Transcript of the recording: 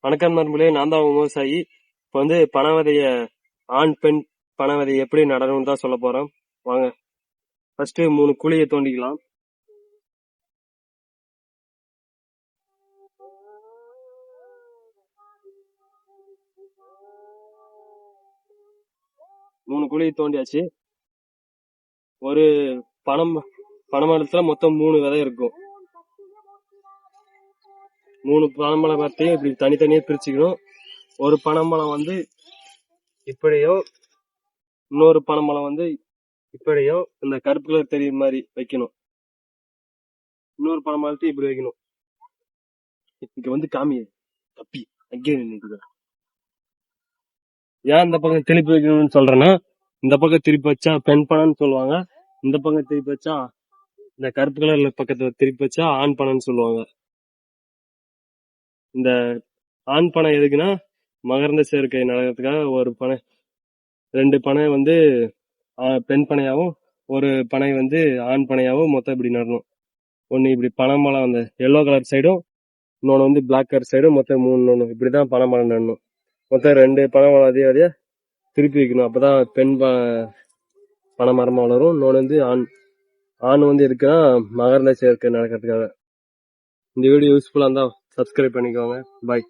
வணக்கம் நண்பர்களே, நான் தான் உங்க விவசாயி. இப்போ வந்து பனவிதைய ஆண் பெண் பனவிதை எப்படி நடணும்னு தான் சொல்ல போறோம். வாங்க, ஃபர்ஸ்ட் 3 குழியை தோண்டிக்கலாம். மூணு குழியை தோண்டியாச்சு. ஒரு பனைமரத்துல மொத்தம் 3 விதை இருக்கும். 3 பனைமரத்தையும் இப்படி தனித்தனியா பிரிச்சுக்கணும். ஒரு பனைமரம் வந்து இப்படியும், இன்னொரு பனைமரம் வந்து இப்படியும் இந்த கருப்பு கலர் தெரியுற மாதிரி வைக்கணும். இன்னொரு பனைமரத்தையும் இப்படி வைக்கணும். இங்க வந்து காமி தப்பி அங்கே நின்றுட்டு. ஏன் இந்த பக்கம் திருப்பி வைக்கணும்னு சொல்றேன்னா, இந்த பக்கம் திருப்பி வச்சா பெண் பனைன்னு சொல்லுவாங்க, இந்த பக்கம் திருப்பி வச்சா இந்த கருப்பு கலர்ல பக்கத்துல திருப்பி வச்சா ஆண் பனைன்னு சொல்லுவாங்க. இந்த ஆண் பனை எதுக்குன்னா மகரந்த சேர்க்கை நடக்கிறதுக்காக ஒரு பனை, 2 பனை வந்து பெண் பனையாவும் ஒரு பனை வந்து ஆண் பனையாவும் மொத்தம் இப்படி நடணும். ஒண்ணு இப்படி பனைமரம் அந்த எல்லோ கலர் சைடும், இன்னொன்னு வந்து பிளாக் கலர் சைடும், மொத்தம் 3 நடணும். இப்படிதான் பனைமரம் நடணும். மொத்தம் 2 பனைமரம் அதே திருப்பி வைக்கணும். அப்பதான் பெண் பனைமரமா வளரும். இன்னொன்று வந்து ஆண் வந்து இருக்குன்னா மகரந்த சேர்க்கை நடக்கிறதுக்காக. இந்த வீடியோ யூஸ்ஃபுல்லா இருந்தா சப்ஸ்கிரைப் பண்ணிக்கோங்க. பாய்.